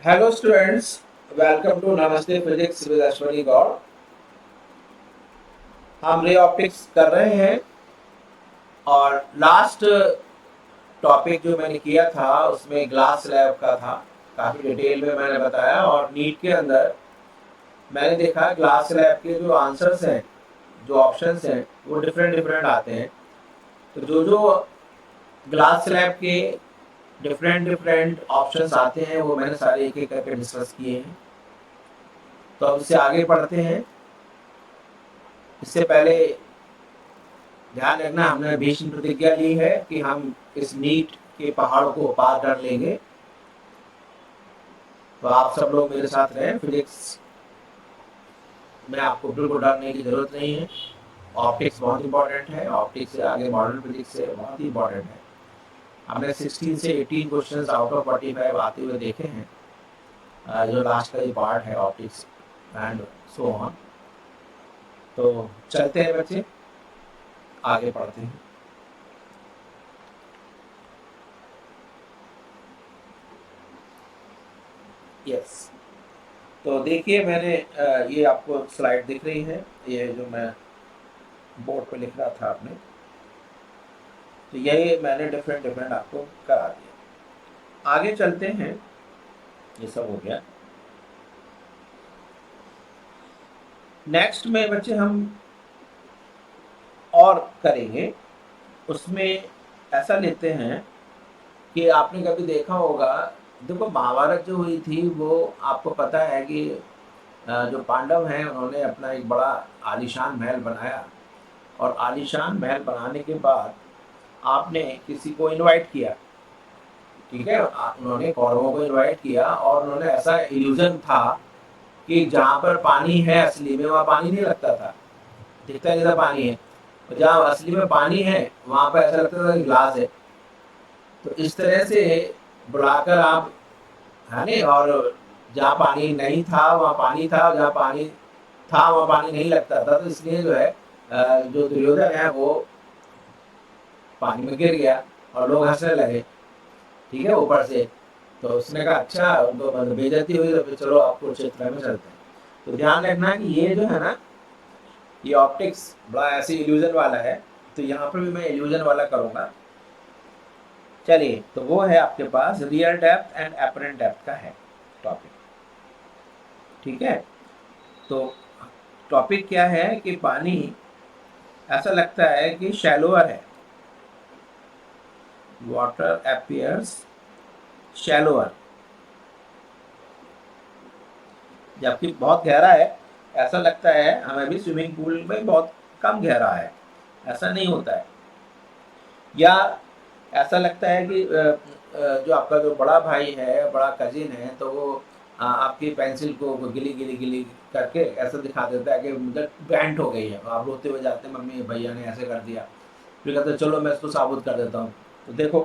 Hello students, welcome to नमस्ते physics with Ashwani Gaur. हम ray optics कर रहे हैं और लास्ट टॉपिक जो मैंने किया था उसमें ग्लास स्लैब का था। काफ़ी डिटेल में मैंने बताया और नीट के अंदर मैंने देखा ग्लास स्लैब के जो आंसर्स हैं, जो ऑप्शंस हैं, वो डिफरेंट डिफरेंट आते हैं। तो जो जो ग्लास स्लैब के डिफरेंट डिफरेंट ऑप्शंस आते हैं वो मैंने सारे एक एक करके डिस्कस किए हैं। तो अब इससे आगे बढ़ते हैं। इससे पहले ध्यान रखना, हमने भीष्म प्रतिज्ञा ली है कि हम इस नीट के पहाड़ को पार कर लेंगे। तो आप सब लोग मेरे साथ रहें। फिजिक्स में आपको बिल्कुल डरने की जरूरत नहीं है। ऑप्टिक्स बहुत इंपॉर्टेंट है। ऑप्टिक्स से आगे मॉडर्न फिजिक्स से बहुत ही इंपॉर्टेंट है। हमने 16 से 18 क्वेश्चंस आउट ऑफ 45 आते हुए देखे हैं। जो लास्ट का ये पार्ट है ऑप्टिक्स एंड सो ऑन। तो चलते हैं बच्चे, आगे पढ़ते हैं। यस, तो देखिए मैंने ये आपको स्लाइड दिख रही है, ये जो मैं बोर्ड पे लिख रहा था आपने, तो यही मैंने डिफरेंट डिफरेंट आपको करा दिया। आगे चलते हैं। ये सब हो गया। नेक्स्ट में बच्चे हम और करेंगे। उसमें ऐसा लेते हैं कि आपने कभी देखा होगा, देखो महाभारत जो हुई थी वो आपको पता है कि जो पांडव हैं उन्होंने अपना एक बड़ा आलीशान महल बनाया। और आलीशान महल बनाने के बाद आपने किसी को इनवाइट किया, ठीक है, उन्होंने कौरवों को इनवाइट किया और उन्होंने ऐसा इल्यूजन था कि जहाँ पर पानी है असली में वहाँ पानी नहीं लगता था, दिखता जैसा पानी है। और जहाँ असली में पानी है वहाँ पर ऐसा लगता था कि ग्लास है। तो इस तरह से बुलाकर आप, है नहीं, और जहाँ पानी नहीं था वहाँ पानी था, जहाँ पानी था वहाँ पानी नहीं लगता था। तो इसलिए जो है जो दुर्योधन है वो पानी में गिर गया और लोग हंसने लगे, ठीक है, ऊपर से। तो उसने कहा अच्छा, उनको मतलब बेइज्जती हुई, तो फिर चलो आप कुरुक्षेत्र में चलते हैं। तो ध्यान रखना कि ये जो है ना, ये ऑप्टिक्स बड़ा ऐसे इल्यूजन वाला है। तो यहाँ पर भी मैं इल्यूजन वाला करूँगा। चलिए, तो वो है आपके पास real depth and apparent depth का है टॉपिक, ठीक है। तो टॉपिक क्या है कि पानी ऐसा लगता है कि शैलोअर है, वाटर अपीयर्स शैलोअर, जबकि बहुत गहरा है। ऐसा लगता है हमें भी स्विमिंग पूल में बहुत कम गहरा है, ऐसा नहीं होता है। या ऐसा लगता है कि जो आपका जो बड़ा भाई है, बड़ा कजिन है, तो वो आपकी पेंसिल को गिली गिली गिली करके ऐसा दिखा देता है कि मतलब बैंट हो गई है। आप रोते हुए जाते हैं, मम्मी भैया ने ऐसे कर दिया। फिर कहते हैं चलो मैं इसको साबुत कर देता हूँ। तो देखो,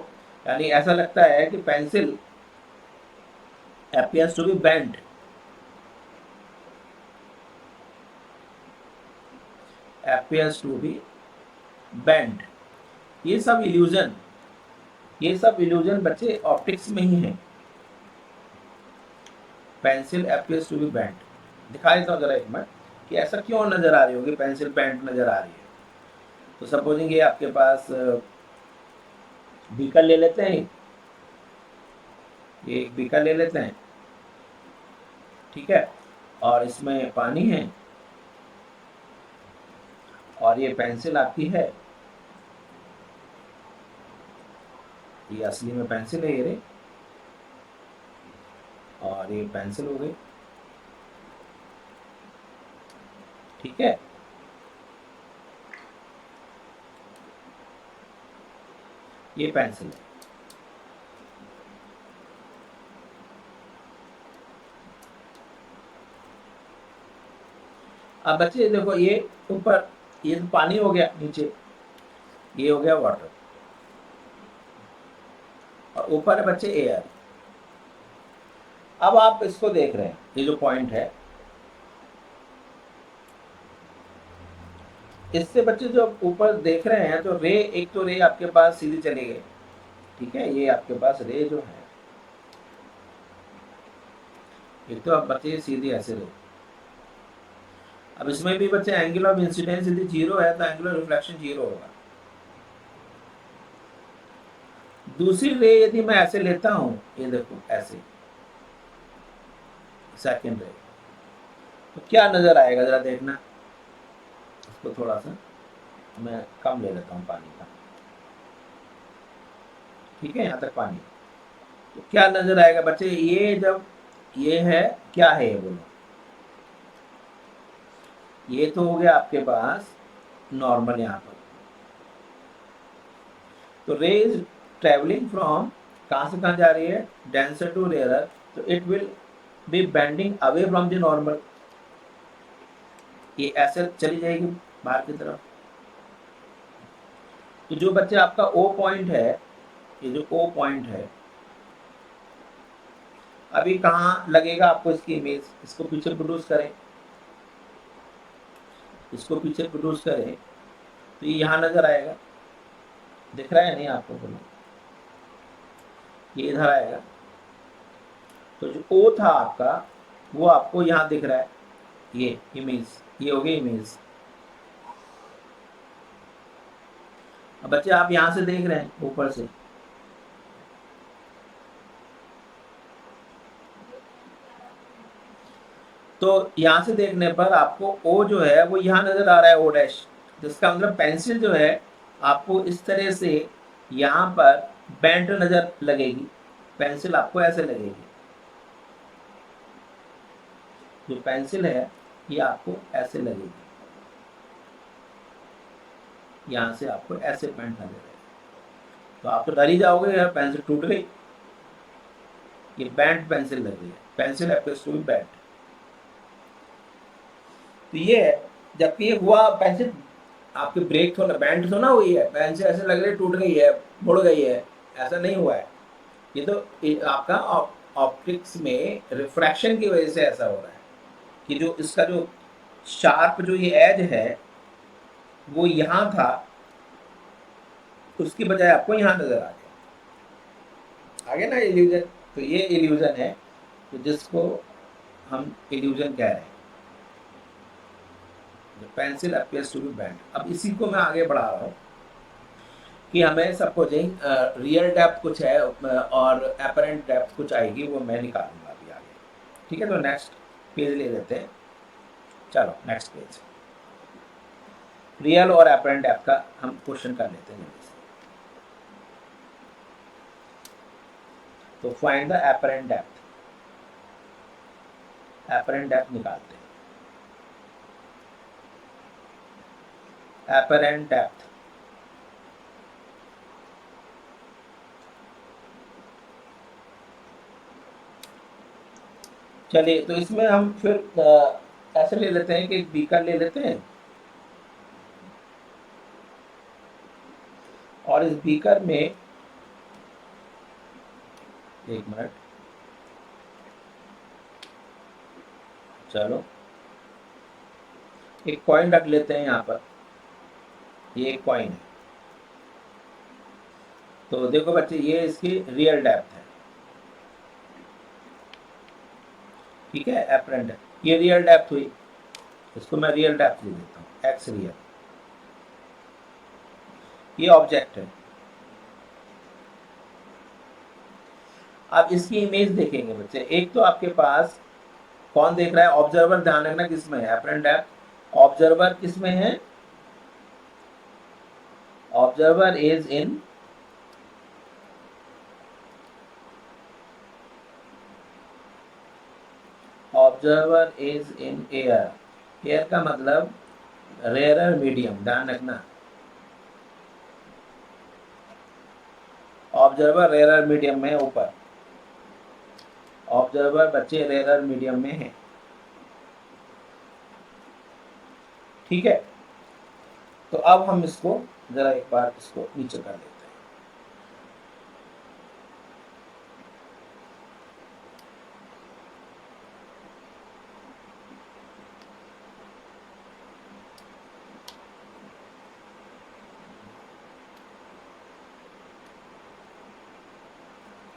यानी ऐसा लगता है कि pencil appears to be bent, appears to be bent। ये सब इल्यूजन, ये सब इल्यूजन बच्चे ऑप्टिक्स में ही है। Pencil appears to be bent, दिखा देता हूँ जरा एक मैं कि ऐसा क्यों नजर आ रही होगी, पेंसिल बेंट नजर आ रही है। तो सपोजिंग ये आपके पास बीकर ले लेते हैं, ये एक बीकर ले लेते हैं, ठीक है, और इसमें पानी है और ये पेंसिल आपकी है। ये असली में पेंसिल है ये रे, और ये पेंसिल हो गई, ठीक है। ये पेंसिल है। अब बच्चे देखो, ये ऊपर ये तो पानी हो गया, नीचे ये हो गया वाटर, और ऊपर है बच्चे एयर। अब आप इसको देख रहे हैं, ये जो पॉइंट है, इससे बच्चे जो ऊपर देख रहे हैं तो रे, एक तो रे आपके पास सीधी चली गई, ठीक है। ये आपके पास रे जो है, एक तो अब बच्चे सीधी ऐसे रहे। अब इसमें भी बच्चे एंगल ऑफ इंसिडेंस यदि जीरो है तो एंगल ऑफ रिफ्लेक्शन जीरो होगा। दूसरी रे यदि मैं ऐसे लेता हूं, ये देखो ऐसे सेकेंड रे, तो क्या नजर आएगा जरा देखना। इसको थोड़ा सा मैं कम ले लेता हूँ पानी का, ठीक है, यहाँ तक पानी। तो क्या नजर आएगा बच्चे, ये जब ये है, क्या है ये बोलो, ये तो हो गया आपके पास नॉर्मल यहाँ पर। तो रे इज ट्रेवलिंग फ्रॉम, कहाँ से कहाँ जा रही है, डेंसर टू रेयरर, तो it will be bending away from the normal, ये ऐसे चली जाएगी बाहर की तरफ। तो जो बच्चे आपका ओ पॉइंट है, ये जो ओ पॉइंट है, अभी कहाँ लगेगा आपको इसकी इमेज, इसको पीछे प्रोड्यूस करें, इसको पीछे प्रोड्यूस करें, तो ये यहाँ नजर आएगा, दिख रहा है नहीं आपको बोलो, ये इधर आएगा। तो जो ओ था आपका वो आपको यहाँ दिख रहा है, ये इमेज, ये हो गई इमेज। अब बच्चे आप यहाँ से देख रहे हैं ऊपर से, तो यहाँ से देखने पर आपको ओ जो है वो यहाँ नजर आ रहा है, ओ डैश, जिसका मतलब पेंसिल जो है आपको इस तरह से यहाँ पर बेंट नजर लगेगी, पेंसिल आपको ऐसे लगेगी, जो पेंसिल है ये आपको ऐसे लगेगी, यहाँ से आपको ऐसे पेंट नजर आएगी। तो आप तो डर ही जाओगे यार पेंसिल टूट गई, ये बैंड पेंसिल लग रही है, पेंसिल एप्लीज टू बी बैंड। तो ये है, जबकि ये हुआ पेंसिल आपकी ब्रेक थोड़ा बैंड तो ना हुई है, पेंसिल ऐसे लग रही है टूट गई है, मुड़ गई है, ऐसा नहीं हुआ है। ये तो आपका ऑप्टिक्स में रिफ्रैक्शन की वजह से ऐसा हो रहा है कि जो इसका जो शार्प जो ये एज है वो यहाँ था, उसकी बजाय आपको यहाँ नजर आ गया, आगे ना इल्यूजन। तो ये इल्यूजन है, तो जिसको हम इल्यूजन कह रहे हैं, pencil appears to be bent. अब इसी को मैं आगे बढ़ा रहा हूँ कि हमें सपोजिंग रियल डेप्थ कुछ है और अपरेंट डेप्थ कुछ आएगी, वो मैं निकालूंगा अभी आगे, ठीक है। तो नेक्स्ट पेज ले लेते हैं, चलो नेक्स्ट पेज, रियल और अपरेंट डेप्थ का हम क्वेश्चन कर लेते हैं जल्दी से। तो find the apparent depth, apparent depth निकालते हैं, अपरेंट डेप्थ। चलिए तो इसमें हम फिर ऐसे ले लेते हैं कि एक बीकर ले लेते हैं, और इस बीकर में, एक मिनट, चलो एक कॉइन रख लेते हैं यहाँ पर, ये एक कॉइन है। तो देखो बच्चे ये इसकी रियल डेप्थ है, ठीक है, अपरेंट, ये रियल डेप्थ हुई, इसको मैं रियल डेप्थ ले देता हूँ, एक्स रियल, ये ऑब्जेक्ट है। अब इसकी इमेज देखेंगे बच्चे, एक तो आपके पास कौन देख रहा है, ऑब्जर्वर, ध्यान रखना किसमें है अपरेंट डेप्थ, ऑब्जर्वर किसमें है, observer is in, observer is in air, air का मतलब रेयरर मीडियम, ध्यान रखना, ऑब्जर्वर रेयरर मीडियम में ऊपर, ऑब्जर्वर बच्चे रेयरर मीडियम में है, ठीक है। तो अब हम इसको जरा एक बार इसको नीचे कर लेते हैं,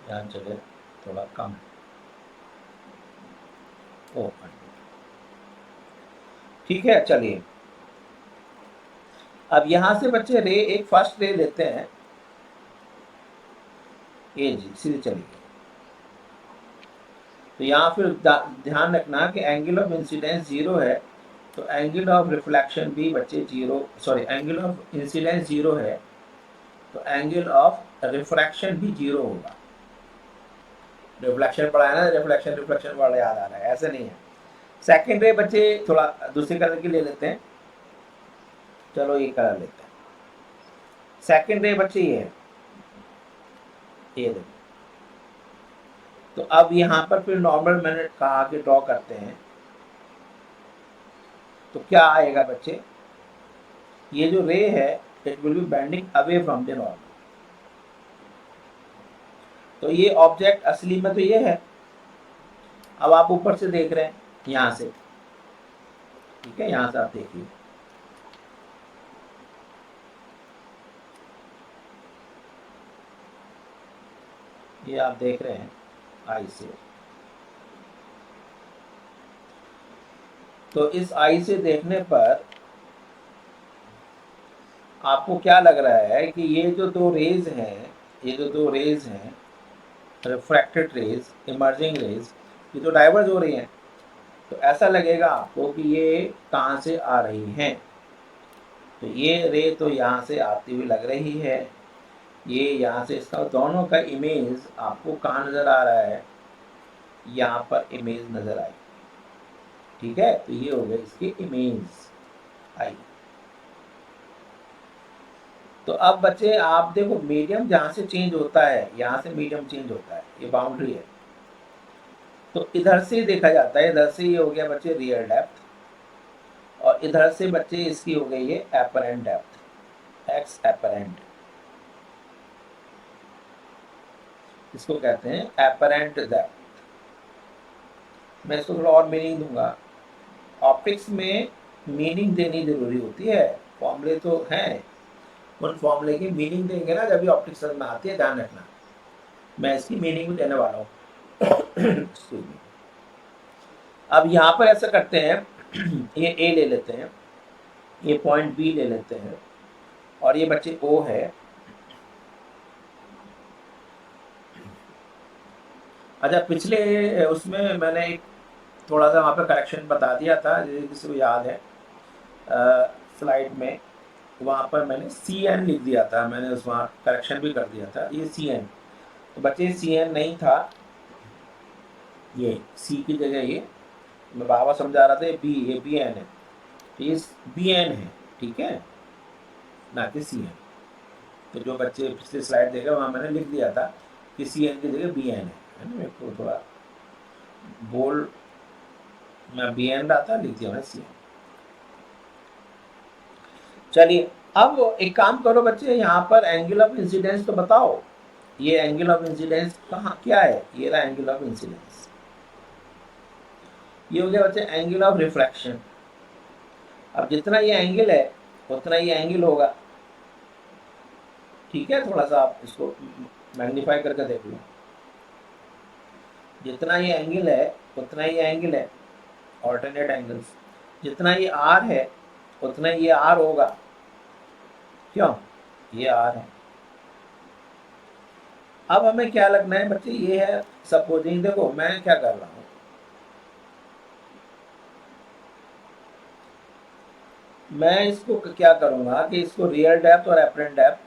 ध्यान चले थोड़ा कम, ओ ठीक है। चलिए अब यहां से बच्चे रे एक फर्स्ट रे लेते हैं, ये जी सीधे चलिए। तो यहाँ फिर ध्यान रखना कि एंगल ऑफ इंसिडेंस 0 है, तो एंगल ऑफ रिफ्लेक्शन भी बच्चे 0, सॉरी एंगल ऑफ इंसिडेंस 0 है, तो एंगल ऑफ रिफ्रैक्शन भी 0 होगा। रिफ्लेक्शन पढ़ा है ना, रिफ्लेक्शन रिफ्लेक्शन वाला याद आ रहा है, ऐसे नहीं है। सेकेंड रे बच्चे थोड़ा दूसरे कलर की ले लेते हैं, चलो ये कलर लेते हैं। सेकेंड रे बच्चे ये है, ये देखो। तो अब यहाँ पर फिर नॉर्मल मैंने कहा कि ड्रॉ करते हैं, तो क्या आएगा बच्चे, ये जो रे है it will be bending away from the normal. तो ये ऑब्जेक्ट असली में तो ये है, अब आप ऊपर से देख रहे हैं यहां से, ठीक है, यहां से आप देखिए, ये आप देख रहे हैं आई से। तो इस आई से देखने पर आपको क्या लग रहा है कि ये जो दो रेज हैं, ये जो दो रेज हैं, रिफ्रैक्टेड रेज, इमर्जिंग रेज, ये तो डाइवर्ज हो रही हैं। तो ऐसा लगेगा आपको कि ये कहाँ से आ रही हैं। तो ये रे तो यहाँ से आती हुई लग रही है, ये यहाँ से, इसका दोनों का इमेज आपको कहाँ नज़र आ रहा है, यहाँ पर इमेज नज़र आई, ठीक है। तो ये हो गई इसकी इमेज आई। तो अब बच्चे आप देखो, मीडियम जहाँ से चेंज होता है, यहाँ से मीडियम चेंज होता है, ये बाउंड्री है। तो इधर से देखा जाता है, इधर से ये हो गया बच्चे रियल डेप्थ, और इधर से बच्चे इसकी हो गई ये एपरेंट डेप्थ, एक्स एपरेंट, इसको कहते हैं एपरेंट डेप्थ। मैं इसको थोड़ा और मीनिंग दूंगा। ऑप्टिक्स में मीनिंग देनी जरूरी होती है, फॉर्मूले तो हैं, उन फॉर्मूले की मीनिंग देंगे ना जब भी ऑप्टिक्स में आती है, ध्यान रखना। मैं इसकी मीनिंग भी देने वाला हूँ। अब यहाँ पर ऐसा करते हैं, ये ए ले लेते हैं, ये पॉइंट बी ले लेते हैं, और ये बच्चे ओ है। अच्छा, पिछले उसमें मैंने एक थोड़ा सा वहाँ पे करेक्शन बता दिया था, जिसको याद है, स्लाइड में वहाँ पर मैंने सी एन लिख दिया था, मैंने उस वहाँ करेक्शन भी कर दिया था, ये सी एन। तो बच्चे सी एन नहीं था, ये सी की जगह ये मैं बाबा समझा रहा था, ये बी एन है, तो ये बी एन है, ठीक है, ना कि सी एन। तो जो बच्चे पिछले स्लाइड देखे वहाँ मैंने लिख दिया था कि सी एन की जगह बी एन है ना, मेरे को थोड़ा बोल, मैं बी एन रहा था, लिख दिया मैंने सी एन। चलिए अब एक काम करो बच्चे, यहाँ पर एंगल ऑफ इंसिडेंस तो बताओ, ये एंगल ऑफ इंसिडेंस कहाँ क्या है, ये रहा एंगल ऑफ इंसिडेंस। ये हो गया बच्चे एंगल ऑफ रिफ्रैक्शन। अब जितना ये एंगल है उतना ये एंगल होगा, ठीक है, थोड़ा सा आप इसको मैग्नीफाई करके देख लो, जितना ये एंगल है उतना ये एंगल है, ऑल्टरनेट एंगल्स, जितना ये आर है उतना ये आर होगा, क्यों, ये आर है। अब हमें क्या लगना है बच्चे, ये है सपोजिंग, देखो मैं क्या कर रहा हूँ, मैं इसको क्या करूँगा कि इसको रियल डेप्थ और एपरेंट डेप्थ,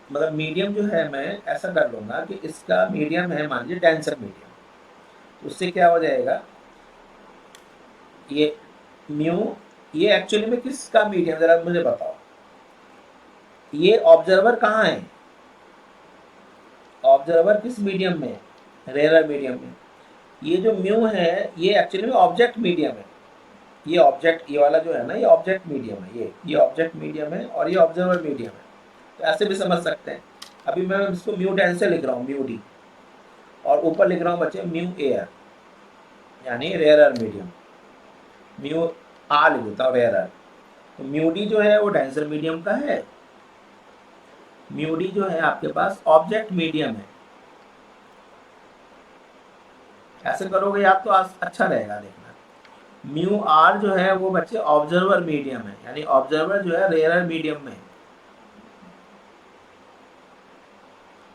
मतलब मीडियम जो है, मैं ऐसा कर लूँगा कि इसका मीडियम है, मान लीजिए डेंसर मीडियम, तो उससे क्या हो जाएगा, ये म्यू, ये एक्चुअली में किसका मीडियम, जरा मुझे बताओ, ये ऑब्जर्वर कहाँ है, ऑब्जर्वर किस मीडियम में, रेयर मीडियम में। ये जो म्यू है ये एक्चुअली में ऑब्जेक्ट मीडियम है, ये ऑब्जेक्ट, ये वाला जो है ना, ये ऑब्जेक्ट मीडियम है, ये ऑब्जेक्ट मीडियम है, और ये ऑब्जर्वर मीडियम है। तो ऐसे भी समझ सकते हैं। अभी मैं इसको म्यू डेंसर लिख रहा हूँ, म्यू डी, और ऊपर लिख रहा हूँ बच्चे म्यू एयर, यानी रेयर मीडियम, म्यू आर लिख देता हूँ, रेयर। तो म्यू डी जो है वो डेंसर मीडियम का है, म्यू डी जो है आपके पास ऑब्जेक्ट मीडियम है, ऐसे करोगे आप तो अच्छा रहेगा। देखना म्यू आर जो है वो बच्चे ऑब्जर्वर मीडियम है, यानी ऑब्जर्वर जो है रेयर मीडियम में है।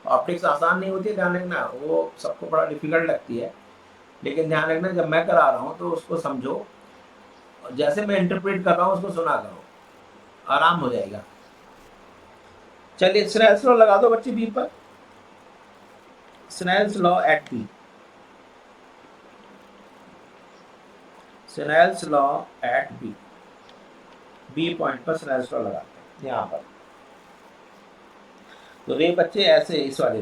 ऑप्टिक्स आसान नहीं होती है, ध्यान रखना, वो सबको बड़ा डिफिकल्ट लगती है, लेकिन ध्यान रखना जब मैं करा रहा हूँ तो उसको समझो, जैसे मैं इंटरप्रेट कर रहा हूँ उसको सुना करो, आराम हो जाएगा। चलिए स्नेल्स लॉ लगा दो बच्चे बी पर। Snell's law at B, Snell's law at B, B point पर स्नेल्स लॉ लगाते हैं यहाँ पर। तो रे बच्चे ऐसे, इस वाली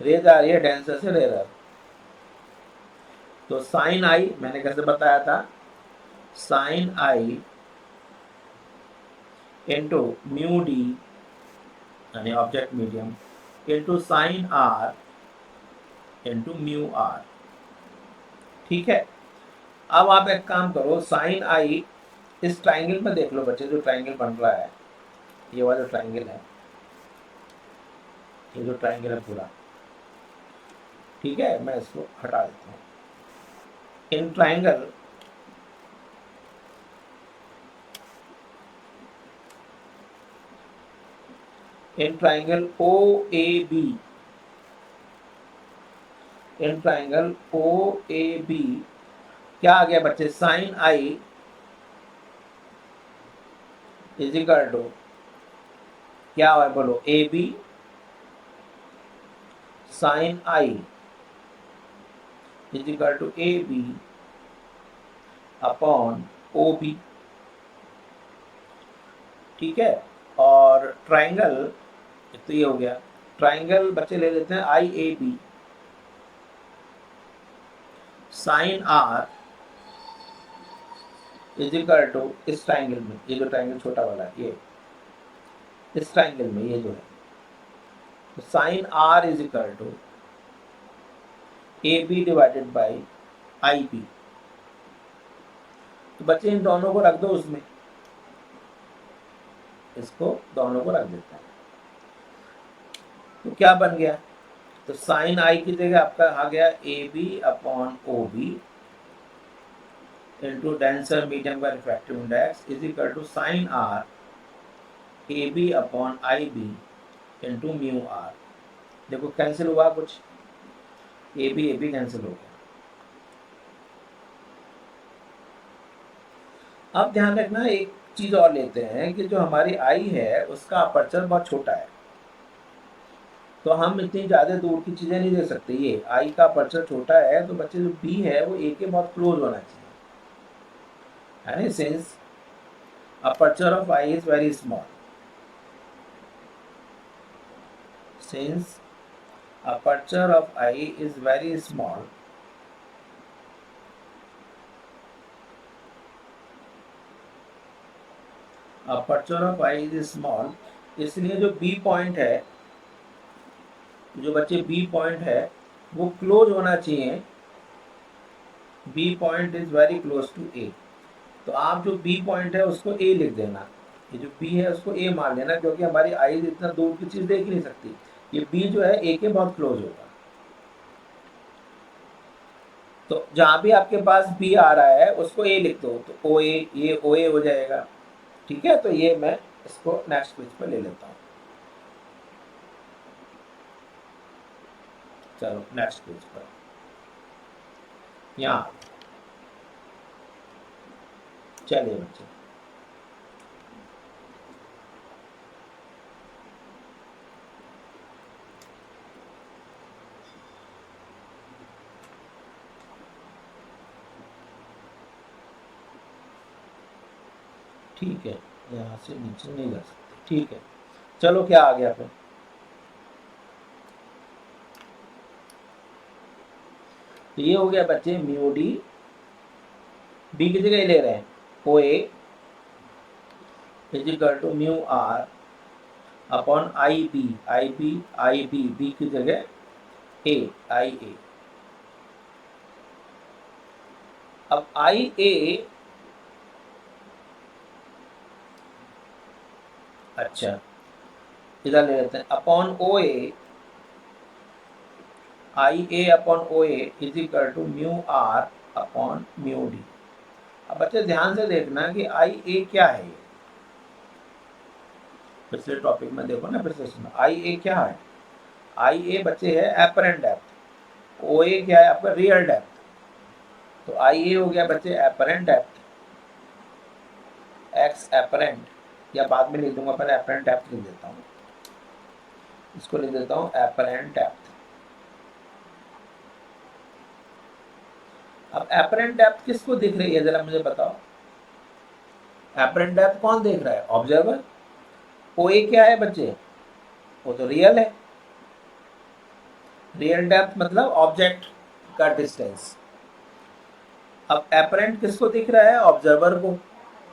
रे जा रही है डेंसर से रेयर, तो साइन आई मैंने कैसे बताया था, sine I into mu D यानी object medium into sine R into mu R. ठीक है, अब आप एक काम करो, साइन आई इस ट्राइंगल में देख लो बच्चे, जो ट्राइंगल बन रहा है, ये वाला जो ट्राइंगल है, ये जो ट्राइंगल है पूरा, ठीक है, मैं इसको हटा देता हूँ। In triangle in triangle O A B, in triangle O A B क्या आ गया बच्चे, sine I is equal to क्या है बोलो, A B sine I is equal to A B upon O B. ठीक है, और ट्राइंगल, तो ये हो गया ट्राइंगल बच्चे ले लेते हैं I A B sine R is equal to इस ट्राइंगल में, ये जो ट्राइंगल छोटा वाला है, ये इस ट्राइंगल में ये जो है, तो sine R is equal to A B divided by I B. तो बच्चे इन दोनों को रख दो उसमें, इसको दोनों को रख देते हैं, तो क्या बन गया, तो साइन आई की जगह आपका आ गया A B upon O B into denser medium का refractive index is equal to sine R A B upon I B into mu R. देखो कैंसिल हुआ कुछ, ए बी कैंसिल हो गया। अब ध्यान रखना एक चीज और लेते हैं कि जो हमारी आई है उसका अपर्चर बहुत छोटा है, तो हम इतनी ज़्यादा दूर की चीज़ें नहीं दे सकते। ये आई का अपर्चर छोटा है, तो बच्चे जो बी है वो ए के बहुत क्लोज होना चाहिए, है ना, since aperture of eye is very small, since aperture of eye is very small, aperture of eye is small, इसलिए जो बी पॉइंट है, जो बच्चे बी पॉइंट है वो क्लोज होना चाहिए, B point is very close to A. तो आप जो बी पॉइंट है उसको ए लिख देना, ये जो बी है उसको ए मान लेना, क्योंकि हमारी आई इतना दूर की चीज देख नहीं सकती, ये बी जो है ए के बहुत क्लोज होगा। तो जहां भी आपके पास बी आ रहा है उसको ए लिख दो, तो ओ ए, ये ओ ए हो जाएगा। ठीक है, तो ये मैं इसको नेक्स्ट पेज पर ले लेता हूँ। चलो नेक्स्ट पेज पर, यहाँ चलिए बच्चे, ठीक है, यहाँ से नीचे नहीं जा सकते, ठीक है। चलो क्या आ गया फिर, तो ये हो गया बच्चे म्यू डी, बी की जगह ले रहे हैं O A is equal to mu R upon I B, B की जगह ए, आई ए। अब आई ए, अच्छा इधर ले लेते हैं upon O A I A upon O is equal to mu R upon mu D. अब बच्चे ध्यान से देखना कि आई ए क्या है। पिछले टॉपिक में देखो ना, पिछले सुनो, आई ए क्या है। आई ए बच्चे है एपरेंट डेप्थ, ओ ए क्या है आपका रियल डेप्थ। तो आई ए हो गया बच्चे एपरेंट डेप्थ, एक्स एपरेंट, या बाद में लिख दूंगा, पहले एपरेंट डेप्थ लिख देता हूँ, इसको लिख देता हूँ एपरेंट डेप्थ। अब एपरेंट डेप्थ किसको दिख रही है जरा मुझे बताओ। एपरेंट डेप्थ कौन देख रहा है, ऑब्जर्वर। ओ ए क्या है बच्चे, वो तो रियल है। रियल डेप्थ मतलब ऑब्जेक्ट का डिस्टेंस। अब एपरेंट किसको दिख रहा है, ऑब्जर्वर को।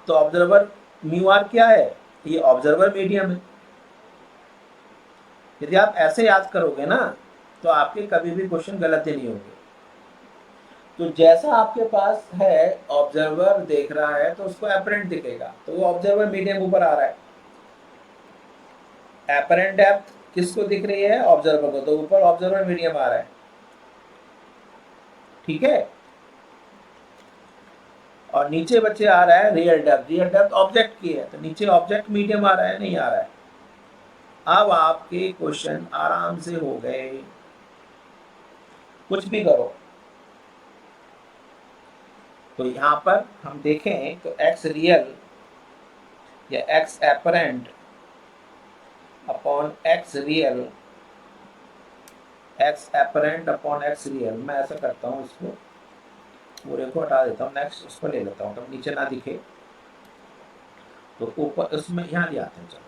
तो ऑब्जर्वर म्यू आर क्या है, ये ऑब्जर्वर मीडियम है। यदि आप ऐसे याद करोगे ना तो आपके कभी भी क्वेश्चन गलत ही नहीं होंगे। तो जैसा आपके पास है ऑब्जर्वर देख रहा है तो उसको एपरेंट दिखेगा, तो वो ऑब्जर्वर मीडियम ऊपर आ रहा है। एपरेंट डेप्थ किसको दिख रही है, ऑब्जर्वर को, तो ऊपर ऑब्जर्वर मीडियम आ रहा है। ठीक है। और नीचे बच्चे आ रहा है real depth. Real depth object की है तो नीचे ऑब्जेक्ट मीडियम आ रहा है, नहीं आ रहा है। अब आपके क्वेश्चन आराम से हो गए, कुछ भी करो। तो यहां पर हम देखें तो एक्स रियल या x apparent upon x real, x apparent upon x real, मैं ऐसा करता हूँ, इसको पूरे को हटा देता हूँ, नेक्स्ट उसको ले लेता हूँ, तब नीचे ना दिखे तो ऊपर उसमें यहाँ ले आते हैं। चलो,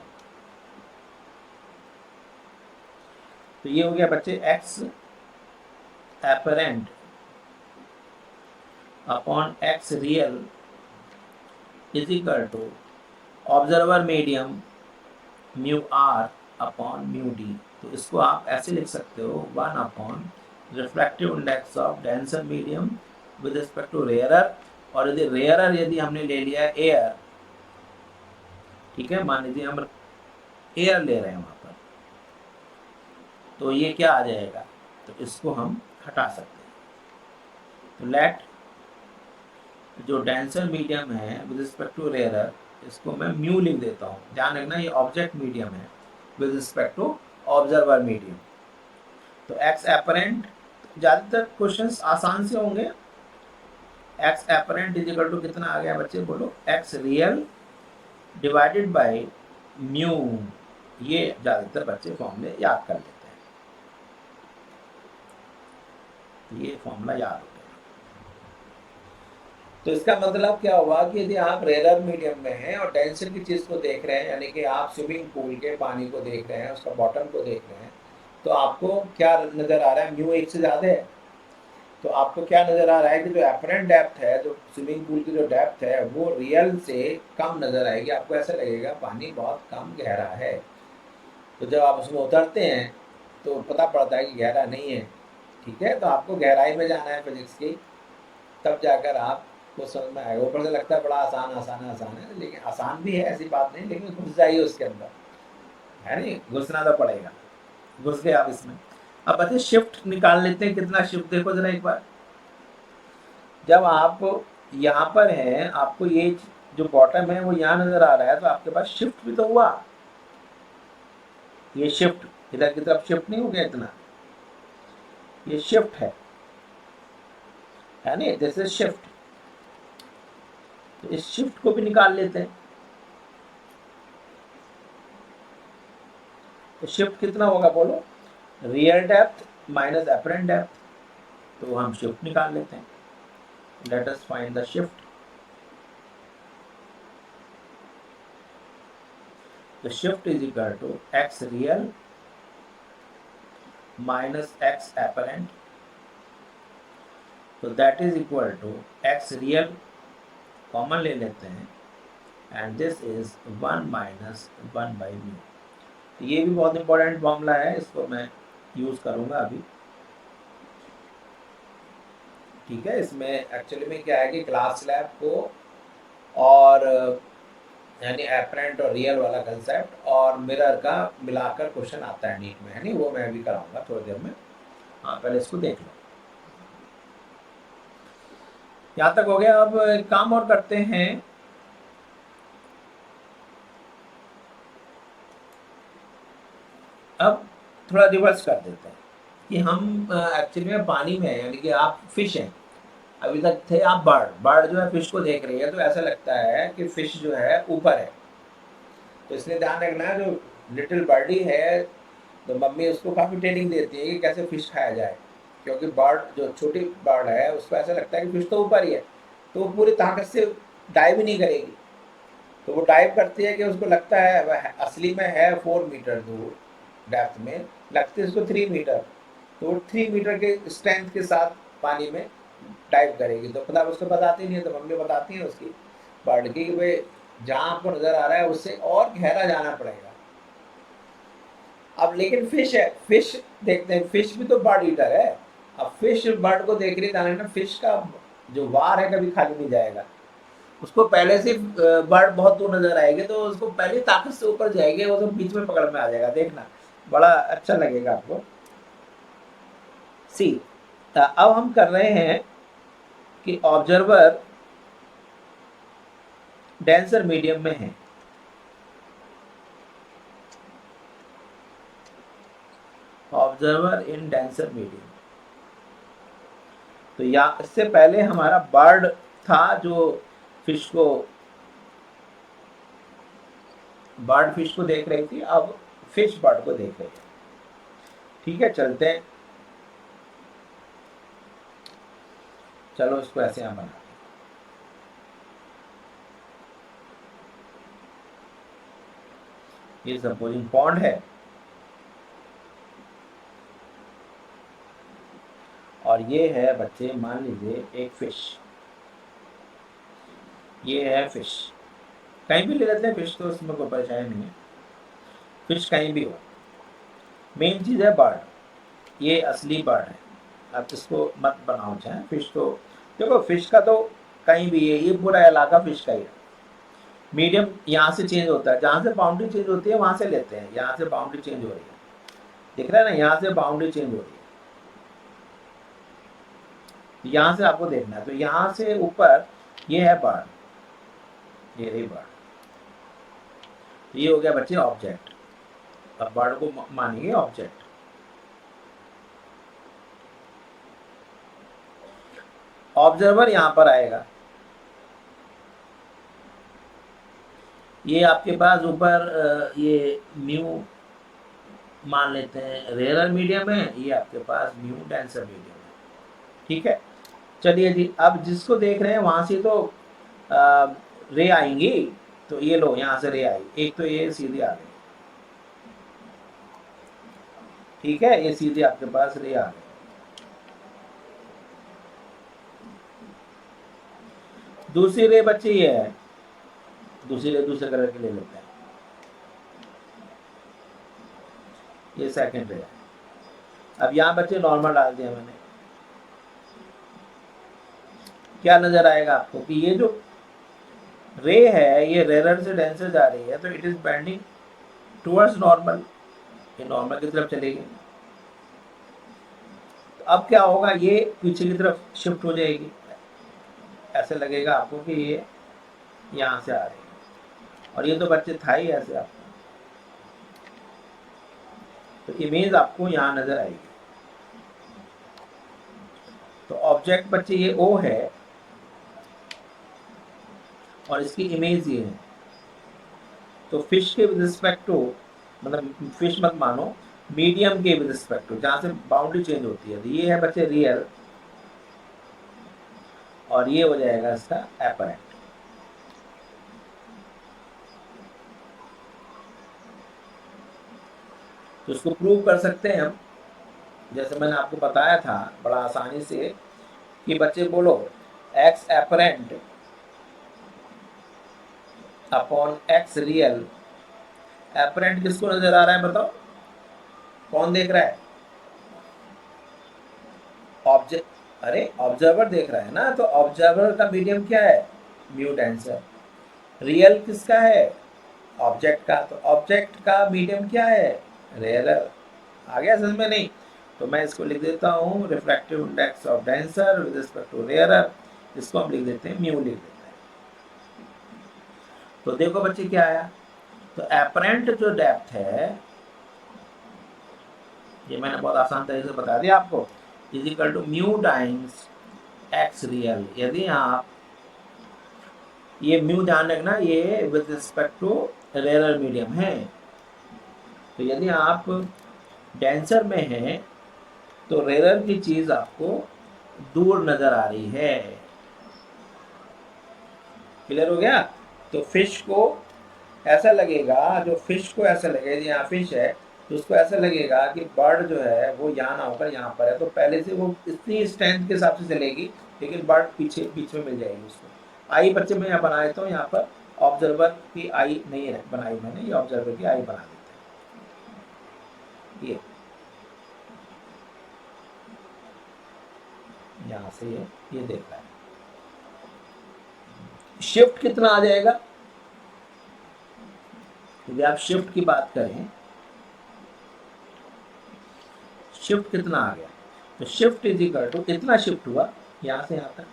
तो ये हो गया बच्चे x apparent upon x real is equal to observer medium mu R upon mu D. तो इसको आप ऐसे लिख सकते हो, 1 upon refractive index of denser medium with respect to rarer. और यदि रेयरर यदि हमने ले लिया एयर, ठीक है, मान लीजिए हम एयर ले रहे हैं वहां पर, तो ये क्या आ जाएगा, तो इसको हम हटा सकते हैं। तो लेट जो डेंसर मीडियम है विद रिस्पेक्ट टू रेयरर, इसको मैं म्यू लिख देता हूँ। ध्यान रखना ये ऑब्जेक्ट मीडियम है with respect to observer medium. तो एक्स एपरेंट, ज़्यादातर क्वेश्चंस आसान से होंगे। X apparent is equal to कितना आ गया बच्चे, बोलो, x real divided by mu. ये ज़्यादातर बच्चे फॉर्मूले याद कर लेते हैं, तो ये फॉर्मूला याद हो गया। तो इसका मतलब क्या हुआ कि यदि आप रेयर मीडियम में हैं और डेंसर की चीज़ को देख रहे हैं, यानी कि आप स्विमिंग पूल के पानी को देख रहे हैं, उसका बॉटम को देख रहे हैं, तो आपको क्या नज़र आ रहा है, म्यू 1 से ज़्यादा है। तो आपको क्या नज़र आ रहा है कि जो एपरेंट डेप्थ है, जो स्विमिंग पूल की जो डेप्थ है, वो रियल से कम नज़र आएगी। आपको ऐसा लगेगा पानी बहुत कम गहरा है। तो जब आप उसमें उतरते हैं तो पता पड़ता है कि गहरा नहीं है। ठीक है, तो आपको गहराई में जाना है फिजिक्स की, तब जाकर आपको समझ में आएगा। ऊपर से लगता है बड़ा आसान आसान आसान है, लेकिन आसान भी है, ऐसी बात नहीं, लेकिन घुस जाइए उसके अंदर, है नहीं, घुसना तो पड़ेगा। घुस गए आप इसमें। अब बच्चे शिफ्ट निकाल लेते हैं, कितना शिफ्ट देखो जरा एक बार। जब आप यहाँ पर हैं, आपको ये जो बॉटम है वो यहाँ नजर आ रहा है, तो आपके पास शिफ्ट भी तो हुआ। ये शिफ्ट इधर की तरफ शिफ्ट नहीं हो गया इतना, ये शिफ्ट है नहीं, दिस इज शिफ्ट। तो इस शिफ्ट को भी निकाल लेते हैं। तो शिफ्ट कितना होगा बोलो, real depth minus apparent depth. तो हम शिफ्ट निकाल लेते हैं। Let us find the shift. The shift is equal to x real minus x apparent. So that is equal to x real common ले लेते हैं, and this is 1 minus 1 by mu। तो ये भी बहुत इंपॉर्टेंट फॉर्मूला है, इसको मैं यूज करूंगा अभी। ठीक है, इसमें एक्चुअली में क्या है कि क्लास स्लैब को और यानी एपरेंट और रियल वाला कंसेप्ट और मिरर का मिलाकर क्वेश्चन आता है नीट में, है नहीं, वो मैं अभी कराऊंगा थोड़ी देर में। हाँ, पहले इसको देख लो। यहाँ तक हो गया। अब एक काम और करते हैं, अब थोड़ा रिवर्स कर देते हैं कि हम एक्चुअली में पानी में हैं, यानी कि आप फिश हैं, अभी तक थे आप बर्ड। बर्ड जो है फिश को देख रही है, तो ऐसा लगता है कि फिश जो है ऊपर है। तो इसलिए ध्यान रखना है, जो लिटिल बर्डी है, तो मम्मी उसको काफ़ी ट्रेनिंग देती है कि कैसे फिश खाया जाए, क्योंकि बर्ड जो छोटी बर्ड है उसको ऐसा लगता है कि फिश तो ऊपर ही है, तो वो पूरी ताकत से डाइव ही नहीं करेगी। तो वो डाइव करती है कि उसको लगता है वह असली में है 4 मीटर दूर डेप्थ में, लगती है उसको 3 मीटर। तो वो 3 मीटर के स्ट्रेंथ के साथ पानी में डाइव करेगी। तो मतलब उसको बताती नहीं है, तो मम्मी बताती है उसकी बर्ड की कि भाई जहाँ आपको नज़र आ रहा है उससे और गहरा जाना पड़ेगा। अब लेकिन फिश है, फिश देखते हैं, फिश भी तो बर्ड ईटर है। अब फिश बर्ड को देख रही है ना, फिश का जो वार है कभी खाली नहीं जाएगा। उसको पहले से बर्ड बहुत दूर नजर आएगी, तो उसको पहले ताकत से ऊपर जाएगी, वो तो बीच में पकड़ में आ जाएगा, देखना बड़ा अच्छा लगेगा आपको। सी, अब हम कर रहे हैं कि ऑब्जर्वर डेंसर मीडियम में है। ऑब्जर्वर इन डेंसर मीडियम, तो या इससे पहले हमारा बर्ड था जो फिश को, बर्ड फिश को देख रही थी, अब फिश बर्ड को देख रही है। ठीक है, चलते हैं। चलो इसको ऐसे हम बनाते हैं। ये सपोजिंग पॉन्ड है, और ये है बच्चे मान लीजिए एक फिश, ये है फिश, कहीं भी ले लेते हैं फिश, तो उसमें कोई परेशानी नहीं है, फिश कहीं भी हो। मेन चीज़ है बर्ड, ये असली बर्ड है। आप इसको मत बनाओ चाहे फिश, तो देखो फिश का तो कहीं भी है, ये पूरा इलाका फिश का ही है। मीडियम यहाँ से चेंज होता है, जहाँ से बाउंड्री चेंज होती है वहाँ से लेते हैं, यहाँ से बाउंड्री चेंज हो रही है, दिख रहा है ना, यहाँ से बाउंड्री चेंज हो रही है, यहाँ से आपको देखना है। तो यहाँ से ऊपर ये है बर्ड, ये रही बर्ड, ये हो गया बच्चे ऑब्जेक्ट। अब बर्ड को मानिए ऑब्जेक्ट। ऑब्जर्वर यहाँ पर आएगा, ये आपके पास ऊपर ये म्यू मान लेते हैं रेयर मीडियम है, ये आपके पास म्यू डेंसर मीडियम है। ठीक है, चलिए जी, अब जिसको देख रहे हैं वहां से तो रे आएंगी, तो ये लो यहाँ से रे आई, एक तो ये सीधी आ गई। ठीक है, ये सीधे आपके पास रे आ गई। दूसरी रे बच्चे ये है, दूसरी रे दूसरे कलर की ले लेते हैं, ये सेकंड रे है। अब यहाँ बच्चे नॉर्मल डाल दिया मैंने, क्या नजर आएगा आपको कि ये जो रे है ये रेरर से डेंसर जा रही है, तो it is bending towards normal, ये नॉर्मल की तरफ चलेगी। तो अब क्या होगा, ये पीछे की तरफ शिफ्ट हो जाएगी, ऐसे लगेगा आपको कि ये यहाँ से आ रही है, और ये तो बच्चे था ही ऐसे आपको, तो इमेज आपको यहाँ नजर आएगी। तो ऑब्जेक्ट बच्चे ये ओ है, और इसकी इमेज ये है। तो फिश के विद रिस्पेक्ट टू, मतलब फिश मत मानो, मीडियम के विद रिस्पेक्ट टू, जहाँ से बाउंड्री चेंज होती है, तो ये है बच्चे रियल, और ये हो जाएगा इसका एपरेंट। तो इसको प्रूव कर सकते हैं हम, जैसे मैंने आपको बताया था बड़ा आसानी से, कि बच्चे बोलो x apparent upon x real. Apparent किसको नजर आ रहा है बताओ, कौन देख रहा है? ऑब्जेक्ट, अरे ऑब्जर्वर देख रहा है ना, तो ऑब्जर्वर का मीडियम क्या है? Mu denser. रियल किसका है? ऑब्जेक्ट का। तो ऑब्जेक्ट का मीडियम क्या है? रेयरर। आ गया समझ में? नहीं, तो मैं इसको लिख देता हूँ refractive index of denser with respect to rarer, इसको हम लिख देते हैं म्यू लिख देते हैं। तो देखो बच्चे क्या आया, तो एपरेंट जो डेप्थ है, ये मैंने बहुत आसान तरीके से बता दिया आपको, is equal to mu times x real. यदि आप ये म्यू ध्यान रखना, ये with respect to rarer medium है। तो यदि आप डेंसर में हैं तो रेयरर की चीज आपको दूर नजर आ रही है। क्लियर हो गया? तो फिश को ऐसा लगेगा, जो फिश को ऐसा लगेगा, यहाँ फिश है तो उसको ऐसा लगेगा कि बर्ड जो है वो यहाँ ना होकर यहाँ पर है, तो पहले से वो इतनी स्ट्रेंथ के हिसाब से चलेगी, लेकिन बर्ड पीछे बीच में मिल जाएगी उसको। आई बच्चे मैं यहाँ बना देता हूँ, यहाँ पर ऑब्जर्वर की आई नहीं है बनाई मैंने, ये ऑब्जर्वर की आई बना देते हैं। ये यहाँ से ये देख रहा है, शिफ्ट कितना आ जाएगा? यदि आप शिफ्ट की बात करें, शिफ्ट कितना आ गया, तो शिफ्ट इज इक्वल टू कितना शिफ्ट हुआ यहां से यहां तक,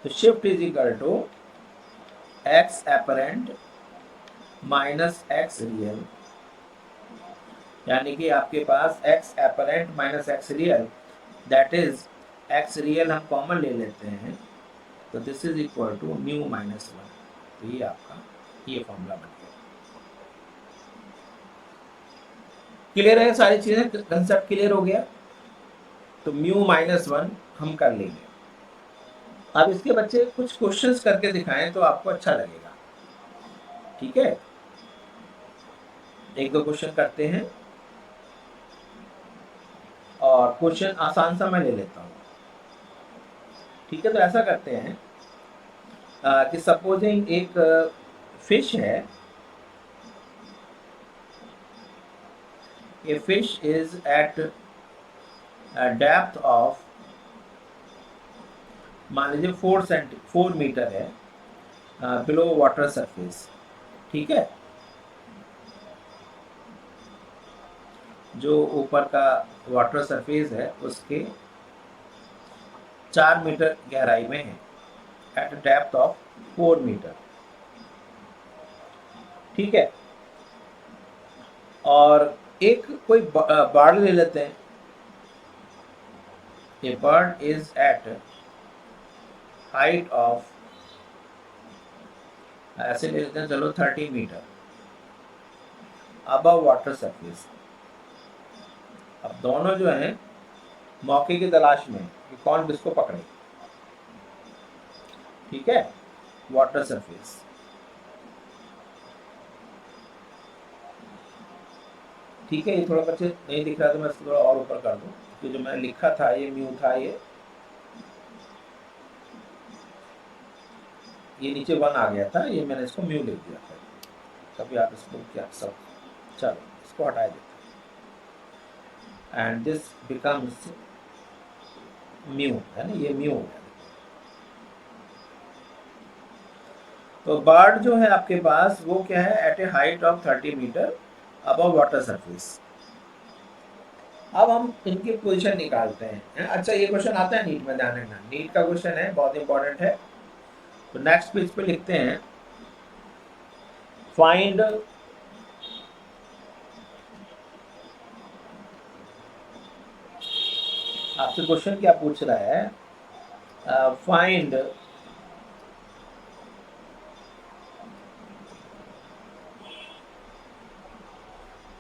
तो shift is equal to X apparent minus X real, यानी कि आपके पास X apparent minus X real, that is X real हम कॉमन ले लेते हैं, तो this is equal to mu minus 1। तो ये आपका ये फॉर्मूला बन गया। क्लियर है? सारी चीजें, कंसेप्ट क्लियर हो गया? तो म्यू माइनस 1 हम कर लेंगे। अब इसके बच्चे कुछ क्वेश्चंस करके दिखाएं तो आपको अच्छा लगेगा। ठीक है, एक दो क्वेश्चन करते हैं और क्वेश्चन आसान सा मैं ले लेता हूँ। ठीक है, तो ऐसा करते हैं कि सपोजिंग एक फिश है, a fish is eight depth of, मान लीजिए 4 मीटर है बिलो वाटर सरफेस। ठीक है, जो ऊपर का वाटर सरफेस है उसके 4 मीटर गहराई में है, एट डेप्थ ऑफ 4 मीटर। ठीक है, और एक कोई बर्ड ले लेते हैं, a bird is at height of, ऐसे ले लेते हैं चलो 30 मीटर अबव वाटर सरफेस। अब दोनों जो हैं मौके की तलाश में कि कौन किसको पकड़े। ठीक है, वाटर सरफेस, ठीक है, ये थोड़ा बच्चे नहीं दिख रहा तो मैं इसको थोड़ा और ऊपर कर दूं, तो जो मैंने लिखा था ये म्यू था, ये नीचे 1 आ गया था, ये मैंने इसको म्यू लिख दिया था। कभी आप इसको क्या सब, चलो इसको हटा देते हैं, एंड दिस बिकम्स म्यू, है ना, ये म्यू हो गया। तो बर्ड जो है आपके पास वो क्या है, at a height of 30 metre above water surface. अब हम इनकी पोजीशन निकालते हैं। अच्छा, ये क्वेश्चन आता है नीट में, ध्यान रखना, नीट का क्वेश्चन है, बहुत इंपॉर्टेंट है। तो नेक्स्ट पेज पे लिखते हैं, फाइंड आपसे क्वेश्चन क्या पूछ रहा है, फाइंड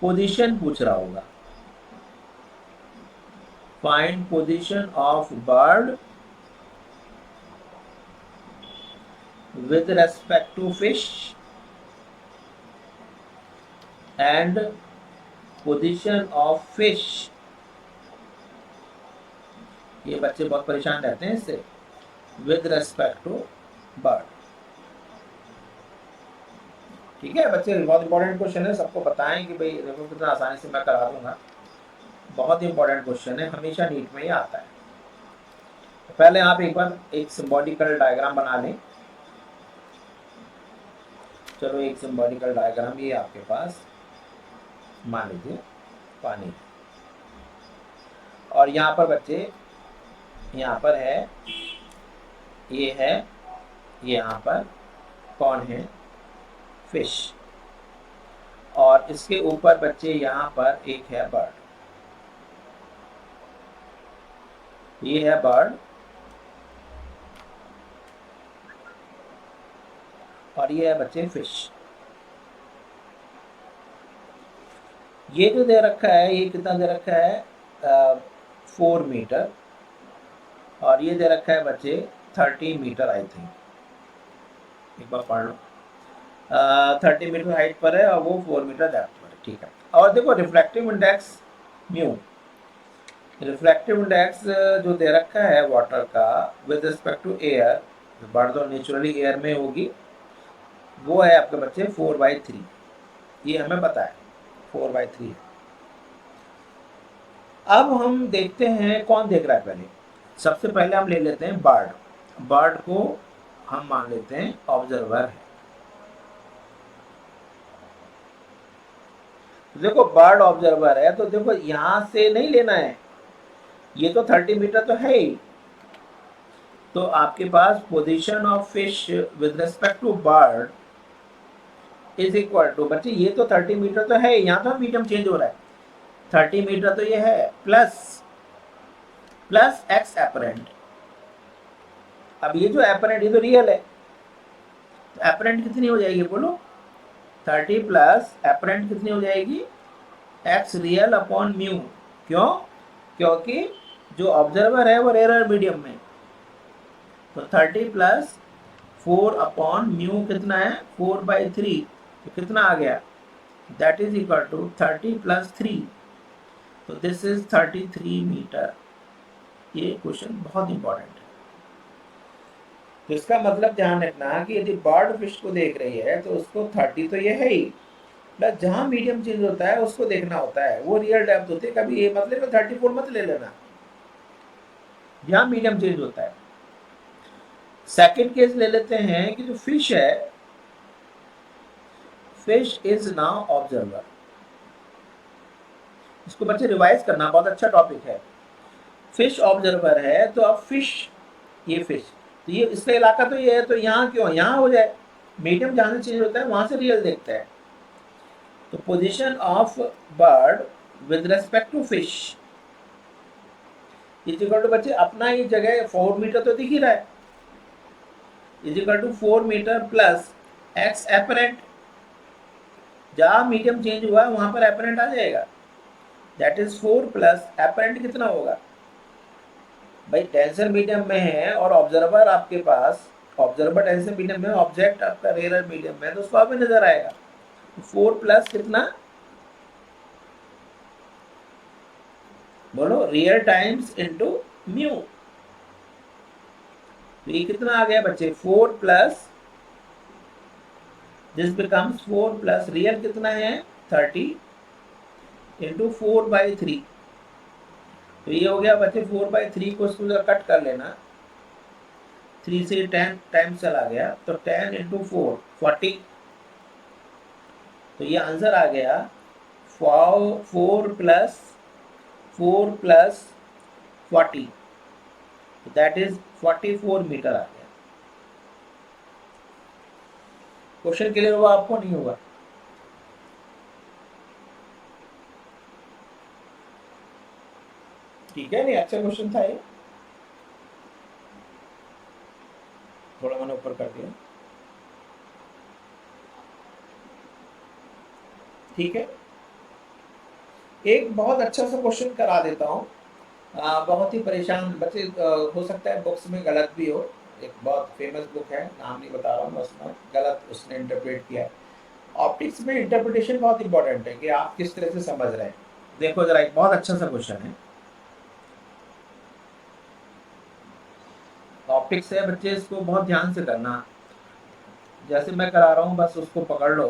पोजीशन पूछ रहा होगा, find position of bird with respect to fish and position of fish। ये बच्चे बहुत परेशान रहते हैं इससे, with respect to bird। ठीक है बच्चे, बहुत इंपॉर्टेंट क्वेश्चन है, सबको बताएं कि भाई देखो कितना आसानी से मैं करा दूंगा, बहुत इंपॉर्टेंट क्वेश्चन है, हमेशा नीट में ही आता है। तो पहले आप एक बार एक सिंबॉलिकल डायग्राम बना लें। चलो एक सिंबॉलिकल डायग्राम ये आपके पास, मान लीजिए पानी, और यहाँ पर बच्चे, यहाँ पर है, ये है, ये यहाँ पर कौन है, फिश, और इसके ऊपर बच्चे यहाँ पर एक है बर्ड, ये है बर्ड, और ये है बच्चे फिश। ये जो दे रखा है, ये कितना दे रखा है, 4 मीटर, और ये दे रखा है बच्चे 30 मीटर आई थिंक, एक बार पढ़ लो। 30 मीटर हाइट पर है और वो 4 मीटर डेप्थ पर है, ठीक है। और देखो refractive index mu, refractive index जो दे रखा है वाटर का विद रिस्पेक्ट टू एयर, बढ़ तो नेचुरली एयर में होगी, वो है आपके बच्चे 4/3, ये हमें पता है 4/3 है। अब हम देखते हैं कौन देख रहा है पहले। सबसे पहले हम ले लेते हैं बर्ड, बर्ड को हम मान लेते हैं ऑब्जर्वर है। देखो बर्ड ऑब्जर्वर है, तो देखो यहां से नहीं लेना है, ये तो 30 मीटर तो है ही, तो आपके पास position of fish with respect to bird is equal to, बच्चे ये तो 30 मीटर तो है, यहाँ तो मीडियम चेंज हो रहा है, 30 मीटर तो ये है, प्लस एक्स एपरेंट। अब ये जो एपरेंट, ये तो रियल है, तो एपरेंट कितनी हो जाएगी बोलो, 30 प्लस एपरेंट कितनी हो जाएगी, एक्स रियल अपॉन म्यू। क्यों? क्योंकि जो ऑब्जर्वर है वो रेयर मीडियम में, तो 30 प्लस 4 अपॉन म्यू कितना है, 4/3, तो कितना आ गया, that is equal to 30 plus 3, तो दिस इज 33 मीटर। ये क्वेश्चन बहुत इंपॉर्टेंट है, तो इसका मतलब ध्यान रखना कि यदि बर्ड फिश को देख रही है तो उसको 30 तो ये है ही, प्लस जहां मीडियम चेंज होता है उसको देखना होता है, वो रियल डेप्थ होती है, कभी ये मत लेना 34 मत ले लेना, जहां मीडियम चेंज होता है। सेकंड केस ले लेते हैं कि जो फिश है, फिश इज नाउ ऑब्जर्वर। इसको बच्चे रिवाइज करना, बहुत अच्छा टॉपिक है। फिश ऑब्जर्वर है, तो अब फिश, ये फिश, तो ये इसका इलाका तो ये है, तो यहाँ क्यों, यहाँ हो जाए, मीडियम जहां से चेंज होता है वहां से रियल देखता है, तो position of bird with respect to fish is equal to, बच्चे अपना ये जगह 4 मीटर तो दिख ही रहा है, is equal to 4 metre plus x apparent, जहां मीडियम चेंज हुआ है वहां पर एपरेंट आ जाएगा, दैट इज 4 प्लस एपरेंट कितना होगा, भाई टेंसर मीडियम में है और ऑब्जर्वर आपके पास, ऑब्जर्वर टेंसर मीडियम में, ऑब्जेक्ट आपका रेयर मीडियम में है, तो उसको आप नजर आएगा, 4 प्लस कितना बोलो, रियल टाइम्स इनटू म्यू, तो ये कितना आ गया बच्चे, 4 plus, this becomes 4 plus real कितना है 30 इंटू 4/3, तो ये हो गया बच्चे 4/3 को इसको कट कर लेना, 3 से 10 टाइम्स चला गया, तो 10 इंटू 4 40, तो ये आंसर आ गया 4 प्लस 40, दैट इज 44 मीटर आ गया। क्वेश्चन क्लियर हुआ आपको, नहीं हुआ? ठीक है, नहीं अच्छा क्वेश्चन था ये, थोड़ा मैंने ऊपर कर दिया, ठीक है। एक बहुत अच्छा सा क्वेश्चन करा देता हूँ, बहुत ही परेशान बच्चे, हो सकता है बुक्स में गलत भी हो, एक बहुत फेमस बुक है, नाम नहीं बता रहा हूँ, उसमें गलत उसने इंटरप्रेट किया है। ऑप्टिक्स में इंटरप्रिटेशन बहुत इंपॉर्टेंट है कि आप किस तरह से समझ रहे हैं। देखो जरा, एक बहुत अच्छा सा क्वेश्चन है, ऑप्टिक्स है बच्चे, इसको बहुत ध्यान से करना, जैसे मैं करा रहा हूँ बस उसको पकड़ लो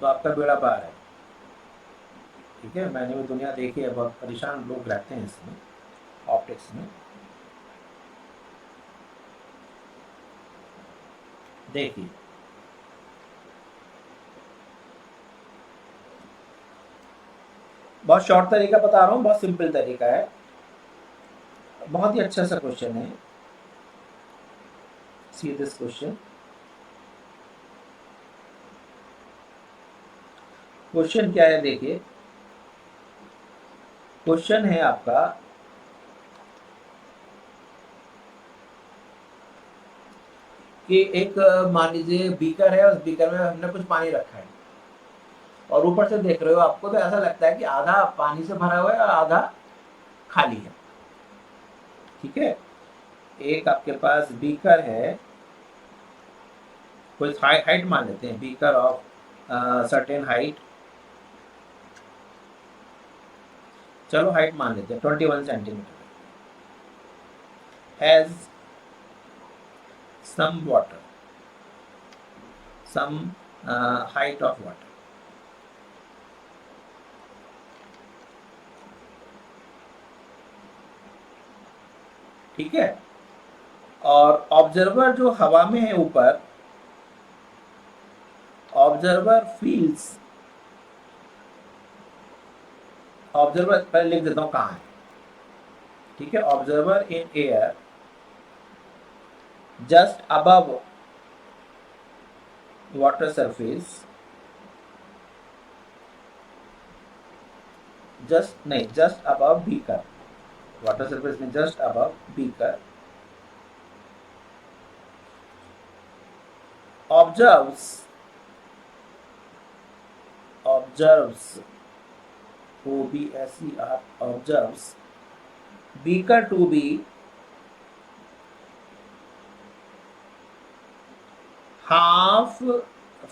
तो आपका बेड़ा पार है, ठीक है। मैंने भी दुनिया देखी है, बहुत परेशान लोग रहते हैं इसमें, ऑप्टिक्स में। देखिए बहुत शॉर्ट तरीका बता रहा हूँ, बहुत सिंपल तरीका है, बहुत ही अच्छा सा क्वेश्चन है। See this question. क्वेश्चन क्या है देखिए, क्वेश्चन है आपका कि एक मान लीजिए बीकर है, उस बीकर में हमने कुछ पानी रखा है और ऊपर से देख रहे हो, आपको तो ऐसा लगता है कि आधा पानी से भरा हुआ है और आधा खाली है। ठीक है, एक आपके पास बीकर है, कोई हाइट मान लेते हैं, बीकर ऑफ सर्टेन हाइट, चलो हाइट मान लेते हैं 21 centimetre, has some water, some height of water. ठीक है, और ऑब्जर्वर जो हवा में है ऊपर, ऑब्जर्वर फील्स, ऑब्जर्वर पहले लिख देता हूँ कहाँ है। ठीक है, observer in air just above water surface, just नहीं, just above beaker, water surface में just above beaker, observes, observes, OBSER, observes beaker to be half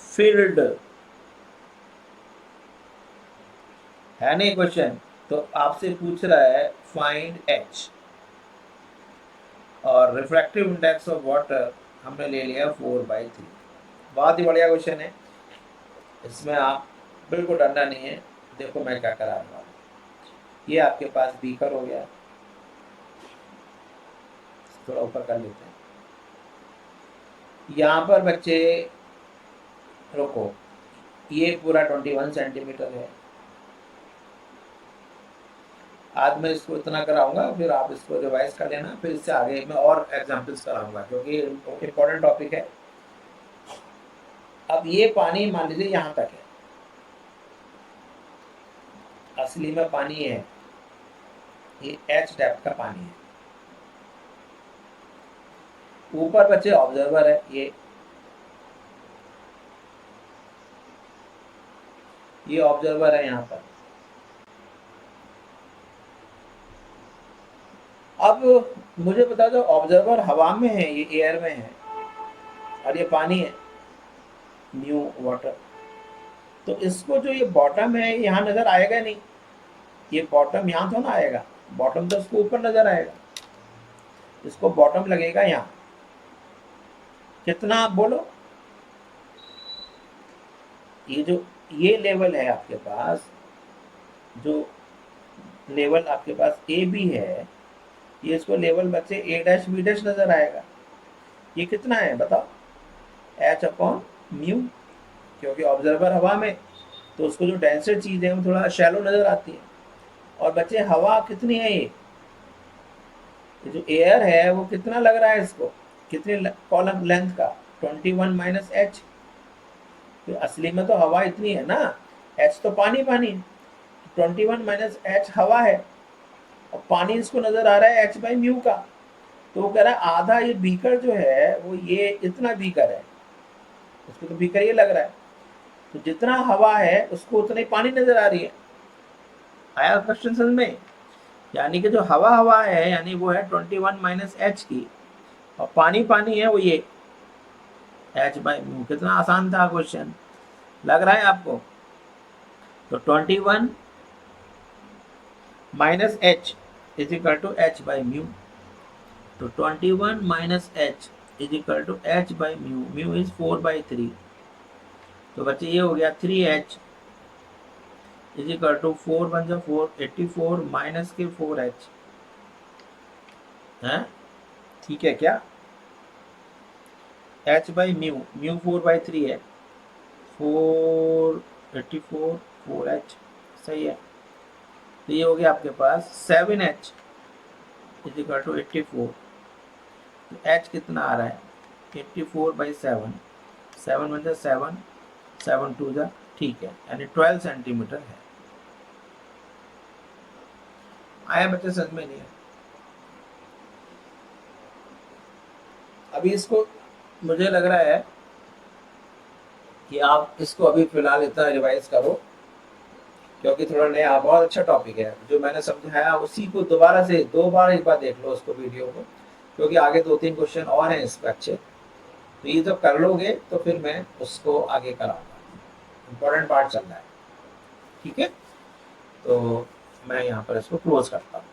filled, है नहीं क्वेश्चन, तो आपसे पूछ रहा है फाइंड H, और रिफ्रैक्टिव इंडेक्स ऑफ वाटर हमने ले लिया 4/3। बहुत ही बढ़िया क्वेश्चन है, इसमें आप बिल्कुल डरना नहीं है। देखो मैं क्या करा रहा हूँ, ये आपके पास बीकर हो गया, थोड़ा ऊपर कर लेते हैं। यहाँ पर बच्चे रुको, ये पूरा 21 सेंटीमीटर है। आज मैं इसको इतना कराऊंगा, फिर आप इसको रिवाइज कर लेना, फिर इससे आगे मैं और एग्जाम्पल्स कराऊंगा क्योंकि इम्पोर्टेंट टॉपिक है। अब ये पानी मान लीजिए यहाँ तक है, असली में पानी है, ये H डेप्थ का पानी है। ऊपर बच्चे ऑब्जर्वर है, ये ऑब्जर्वर है यहाँ पर। अब मुझे बता दो, ऑब्जर्वर हवा में है, ये एयर में है, और ये पानी है, न्यू वाटर, तो इसको जो ये बॉटम है यहाँ नजर आएगा नहीं, ये बॉटम यहाँ तो ना आएगा, बॉटम तो इसको ऊपर नजर आएगा, इसको बॉटम लगेगा यहाँ, कितना आप बोलो, ये जो ये लेवल है आपके पास, जो लेवल आपके पास ए बी है, ये इसको लेवल बच्चे ए डैश बी डैश नजर आएगा। ये कितना है बताओ, H अपॉन म्यू, क्योंकि ऑब्जर्वर हवा में, तो उसको जो डेंसर चीज है वो थोड़ा शैलो नजर आती है। और बच्चे हवा कितनी है, ये जो एयर है वो कितना लग रहा है इसको, कितने कॉलम लेंथ का, 21 माइनस H, तो असली में तो हवा इतनी है ना, H तो पानी पानी, 21 माइनस H हवा है, और पानी इसको नजर आ रहा है H बाई म्यू का, तो वो कह रहा है आधा ये बीकर जो है वो ये इतना बीकर है, उसको तो बीकर ये लग रहा है, तो जितना हवा है उसको उतना ही पानी नजर आ रही है। आया क्वेश्चन समझ में, यानी कि जो हवा हवा है यानी वो है 21 माइनस H की, और पानी पानी है वो ये H बाई म्यू। कितना आसान था क्वेश्चन, लग रहा है आपको, तो 21 minus H is equal to H by mu, तो 21 minus H is equal to H by mu, mu is 4/3, तो बच्चे ये हो गया 3H is equal to 4 one जा 4, 84 माइनस के 4H है, ठीक है क्या, H बाई म्यू, म्यू 4/3 है, 4 84 4H, सही है। तो ये हो गया आपके पास 7h इज इक्वल टू 84। तो h कितना आ रहा है 84/7, 7 वन जा 7, 7 टू जा, ठीक है, यानी 12 सेंटीमीटर है। आया बच्चे, समझ में नहीं है? अभी इसको मुझे लग रहा है कि आप इसको अभी फिलहाल इतना रिवाइज करो, क्योंकि थोड़ा नया बहुत अच्छा टॉपिक है। जो मैंने समझाया उसी को दोबारा से 2 बार एक बार देख लो उसको, वीडियो को, क्योंकि आगे 2-3 क्वेश्चन और हैं इसमें अच्छे। तो ये जब कर लोगे तो फिर मैं उसको आगे कराऊंगा, इम्पोर्टेंट पार्ट चल रहा है। ठीक है, तो मैं यहाँ पर इसको क्लोज करता हूँ।